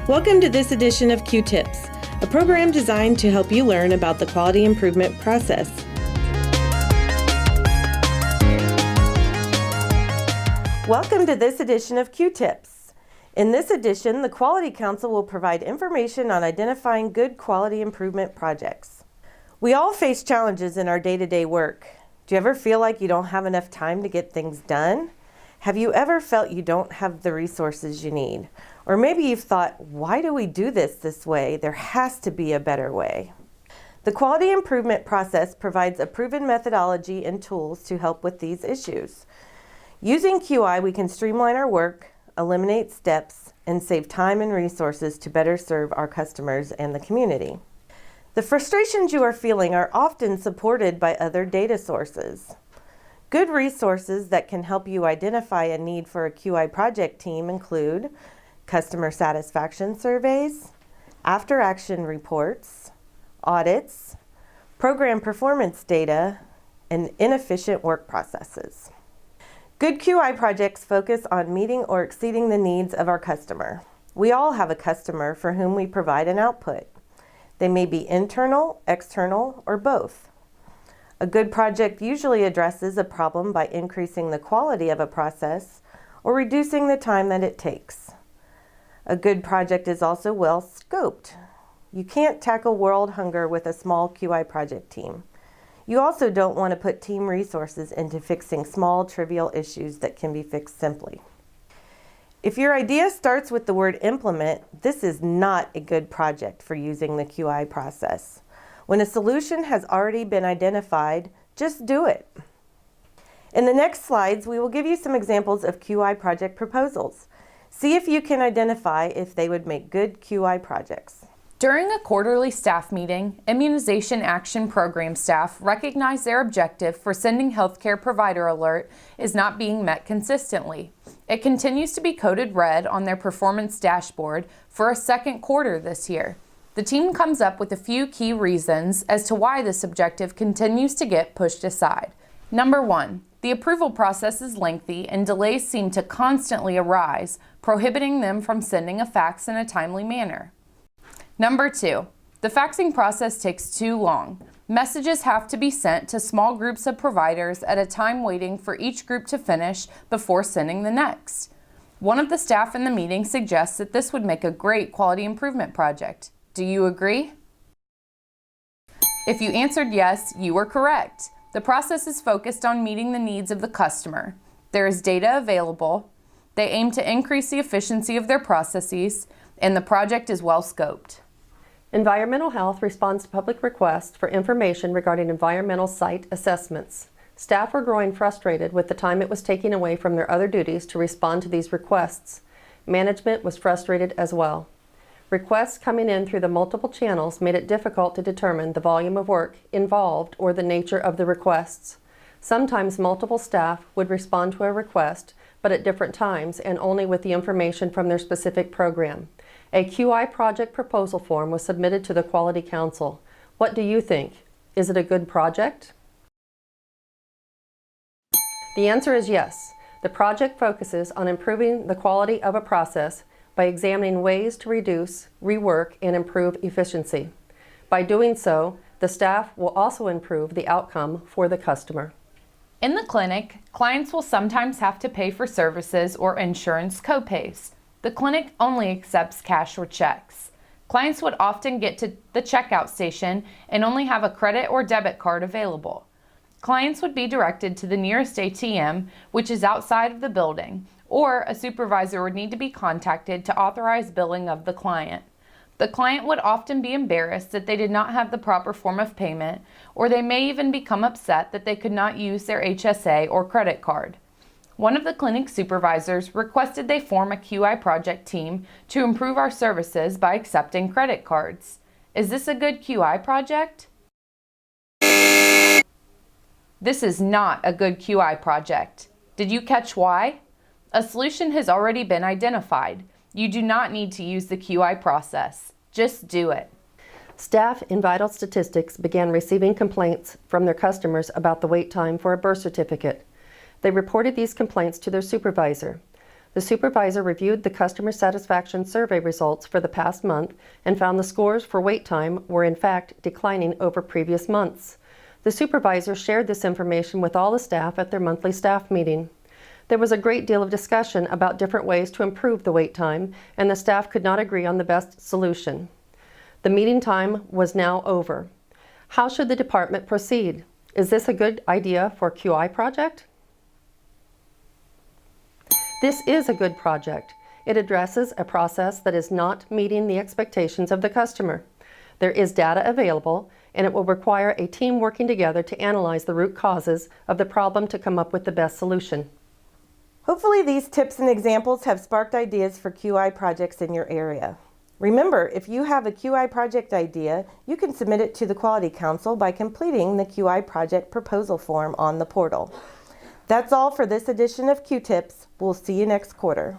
Welcome to this edition of QTIPS, a program designed to help you learn about the quality improvement process. Welcome to this edition of QTIPS. In this edition, the Quality Council will provide information on identifying good quality improvement projects. We all face challenges in our day-to-day work. Do you ever feel like you don't have enough time to get things done? Have you ever felt you don't have the resources you need? Or maybe you've thought, why do we do this way? There has to be a better way. The quality improvement process provides a proven methodology and tools to help with these issues. Using QI, we can streamline our work, eliminate steps, and save time and resources to better serve our customers and the community. The frustrations you are feeling are often supported by other data sources. Good resources that can help you identify a need for a QI project team include customer satisfaction surveys, after-action reports, audits, program performance data, and inefficient work processes. Good QI projects focus on meeting or exceeding the needs of our customer. We all have a customer for whom we provide an output. They may be internal, external, or both. A good project usually addresses a problem by increasing the quality of a process or reducing the time that it takes. A good project is also well scoped. You can't tackle world hunger with a small QI project team. You also don't want to put team resources into fixing small, trivial issues that can be fixed simply. If your idea starts with the word implement, this is not a good project for using the QI process. When a solution has already been identified, just do it. In the next slides, we will give you some examples of QI project proposals. See if you can identify if they would make good QI projects. During a quarterly staff meeting, Immunization Action Program staff recognized their objective for sending healthcare provider alert is not being met consistently. It continues to be coded red on their performance dashboard for a second quarter this year. The team comes up with a few key reasons as to why this objective continues to get pushed aside. Number one, the approval process is lengthy and delays seem to constantly arise, prohibiting them from sending a fax in a timely manner. Number two, the faxing process takes too long. Messages have to be sent to small groups of providers at a time waiting for each group to finish before sending the next. One of the staff in the meeting suggests that this would make a great quality improvement project. Do you agree? If you answered yes, you were correct. The process is focused on meeting the needs of the customer. There is data available. They aim to increase the efficiency of their processes, and the project is well scoped. Environmental Health responds to public requests for information regarding environmental site assessments. Staff were growing frustrated with the time it was taking away from their other duties to respond to these requests. Management was frustrated as well. Requests coming in through the multiple channels made it difficult to determine the volume of work involved or the nature of the requests. Sometimes multiple staff would respond to a request, but at different times and only with the information from their specific program. A QI project proposal form was submitted to the Quality Council. What do you think? Is it a good project? The answer is yes. The project focuses on improving the quality of a process by examining ways to reduce, rework, and improve efficiency. By doing so, the staff will also improve the outcome for the customer. In the clinic, clients will sometimes have to pay for services or insurance copays. The clinic only accepts cash or checks. Clients would often get to the checkout station and only have a credit or debit card available. Clients would be directed to the nearest ATM, which is outside of the building, or a supervisor would need to be contacted to authorize billing of the client. The client would often be embarrassed that they did not have the proper form of payment, or they may even become upset that they could not use their HSA or credit card. One of the clinic supervisors requested they form a QI project team to improve our services by accepting credit cards. Is this a good QI project? This is not a good QI project. Did you catch why? A solution has already been identified. You do not need to use the QI process. Just do it. Staff in Vital Statistics began receiving complaints from their customers about the wait time for a birth certificate. They reported these complaints to their supervisor. The supervisor reviewed the customer satisfaction survey results for the past month and found the scores for wait time were in fact declining over previous months. The supervisor shared this information with all the staff at their monthly staff meeting. There was a great deal of discussion about different ways to improve the wait time, and the staff could not agree on the best solution. The meeting time was now over. How should the department proceed? Is this a good idea for a QI project? This is a good project. It addresses a process that is not meeting the expectations of the customer. There is data available, and it will require a team working together to analyze the root causes of the problem to come up with the best solution. Hopefully these tips and examples have sparked ideas for QI projects in your area. Remember, if you have a QI project idea, you can submit it to the Quality Council by completing the QI project proposal form on the portal. That's all for this edition of QTIPS. We'll see you next quarter.